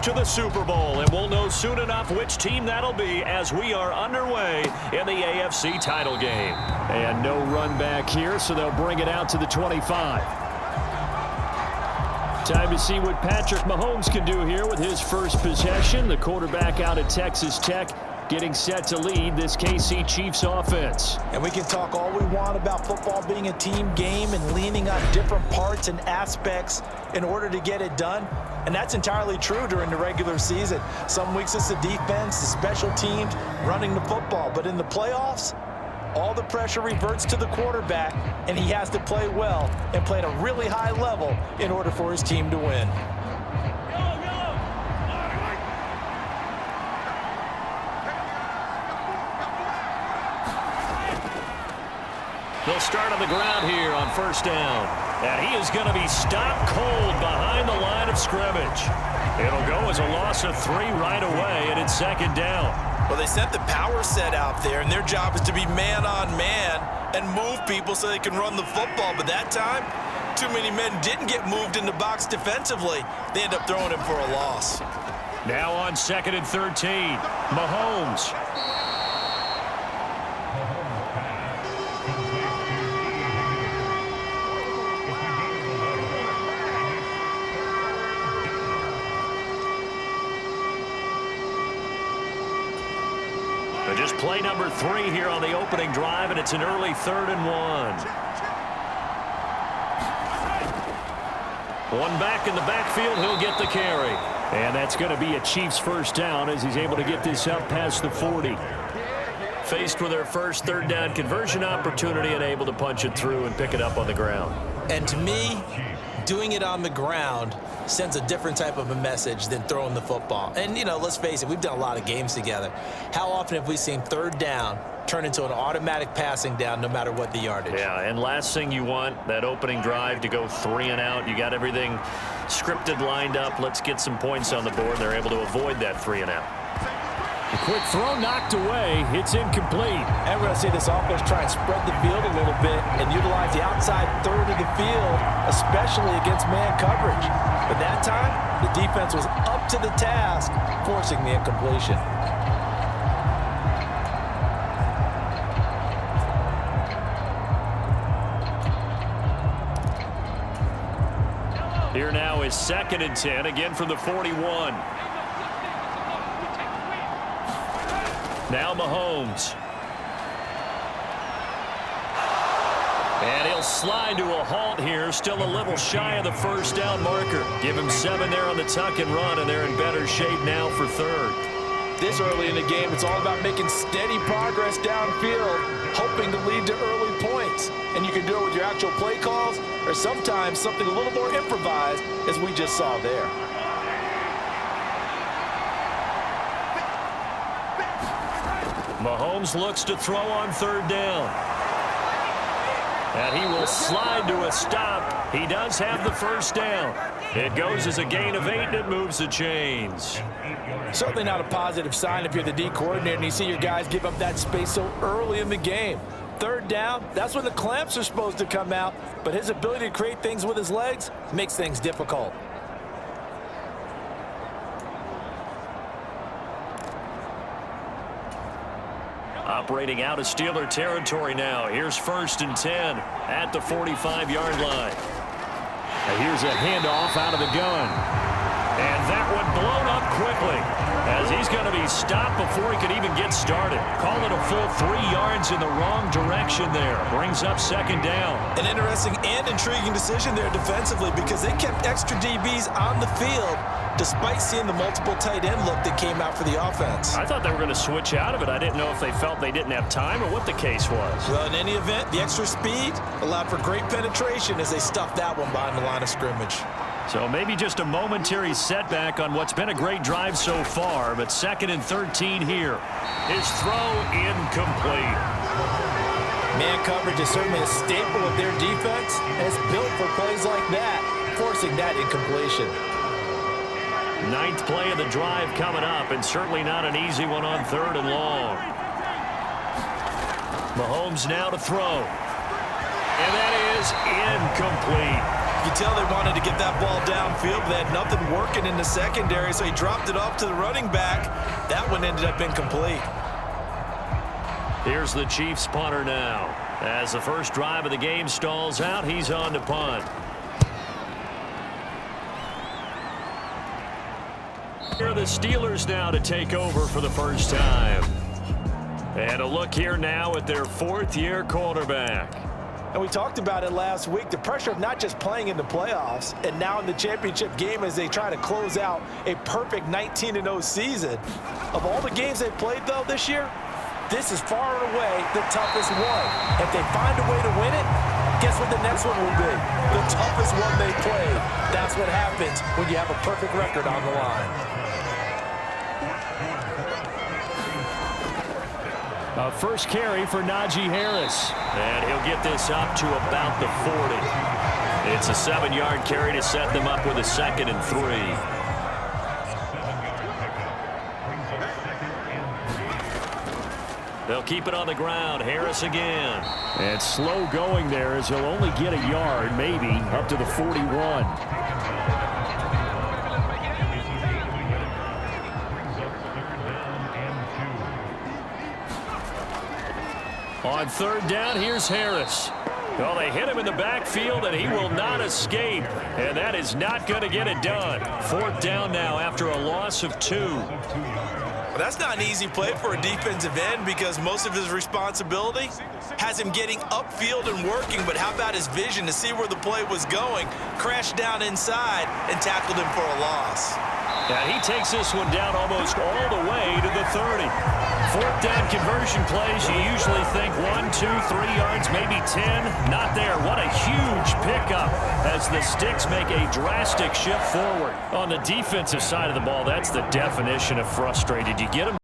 to the Super Bowl, and we'll know soon enough which team that'll be as we are underway in the AFC title game. And no run back here, so they'll bring it out to the 25. Time to see what Patrick Mahomes can do here with his first possession. The quarterback out at Texas Tech getting set to lead this KC Chiefs offense. And we can talk all we want about football being a team game and leaning on different parts and aspects in order to get it done. And that's entirely true during the regular season. Some weeks it's the defense, the special teams, running the football. But in the playoffs, all the pressure reverts to the quarterback, and he has to play well and play at a really high level in order for his team to win. They'll start on the ground here on first down. And he is going to be stopped cold behind the line of scrimmage. It'll go as a loss of 3 right away, and it's second down. Well, they sent the power set out there, and their job is to be man-on-man and move people so they can run the football. But that time, too many men didn't get moved in the box defensively. They end up throwing him for a loss. Now on second and 13, Mahomes. Just play number 3 here on the opening drive, and it's an early 3rd and 1. One back in the backfield, he'll get the carry. And that's going to be a Chiefs first down as he's able to get this up past the 40. Faced with their first 3rd down conversion opportunity and able to punch it through and pick it up on the ground. And to me, doing it on the ground sends a different type of a message than throwing the football. And, you know, let's face it, we've done a lot of games together. How often have we seen 3rd down turn into an automatic passing down no matter what the yardage? Yeah, and last thing you want, that opening drive to go 3 and out. You got everything scripted, lined up. Let's get some points on the board. They're able to avoid that 3 and out. A quick throw knocked away. It's incomplete. And we're going to see this offense try and spread the field a little bit and utilize the outside third of the field, especially against man coverage. But that time, the defense was up to the task, forcing the incompletion. Here now is 2nd and 10, again from the 41. Now Mahomes. And he'll slide to a halt here, still a little shy of the first down marker. Give him 7 there on the tuck and run, and they're in better shape now for 3rd. This early in the game, it's all about making steady progress downfield, hoping to lead to early points. And you can do it with your actual play calls or sometimes something a little more improvised, as we just saw there. Mahomes looks to throw on 3rd down. And he will slide to a stop. He does have the first down. It goes as a gain of 8, and it moves the chains. Certainly not a positive sign if you're the D coordinator and you see your guys give up that space so early in the game. 3rd down, that's when the clamps are supposed to come out, but his ability to create things with his legs makes things difficult. Operating out of Steeler territory now. Here's 1st and 10 at the 45-yard line. And here's a handoff out of the gun. And that one blown up quickly as he's going to be stopped before he could even get started. Call it a full 3 yards in the wrong direction there. Brings up 2nd down. An interesting and intriguing decision there defensively because they kept extra DBs on the field despite seeing the multiple tight end look that came out for the offense. I thought they were going to switch out of it. I didn't know if they felt they didn't have time or what the case was. Well, in any event, the extra speed allowed for great penetration as they stuffed that one behind the line of scrimmage. So maybe just a momentary setback on what's been a great drive so far, but 2nd and 13 here. His throw incomplete. Man coverage is certainly a staple of their defense, and it's built for plays like that, forcing that incompletion. 9th play of the drive coming up, and certainly not an easy one on 3rd and long. Mahomes now to throw. And that is incomplete. You could tell they wanted to get that ball downfield, but they had nothing working in the secondary, so he dropped it off to the running back. That one ended up incomplete. Here's the Chiefs punter now. As the first drive of the game stalls out, he's on to punt. Here are the Steelers now to take over for the first time. And a look here now at their fourth-year quarterback. And we talked about it last week, the pressure of not just playing in the playoffs and now in the championship game as they try to close out a perfect 19-0 season. Of all the games they've played, though, this year, this is far and away the toughest one. If they find a way to win it, guess what the next one will be? The toughest one they played. That's what happens when you have a perfect record on the line. A first carry for Najee Harris. And he'll get this up to about the 40. It's a 7-yard carry to set them up with a 2nd and 3. They'll keep it on the ground. Harris again. And slow going there as he'll only get a yard, maybe, up to the 41. On third down, here's Harris. Well, they hit him in the backfield, and he will not escape. And that is not going to get it done. Fourth down now after a loss of 2. Well, that's not an easy play for a defensive end because most of his responsibility has him getting upfield and working, but how about his vision to see where the play was going, crashed down inside, and tackled him for a loss. And he takes this one down almost all the way to the 30. Fourth down conversion plays, you usually think 1, 2, 3 yards, maybe 10. Not there. What a huge pickup as the Sticks make a drastic shift forward. On the defensive side of the ball, that's the definition of frustrated. You get them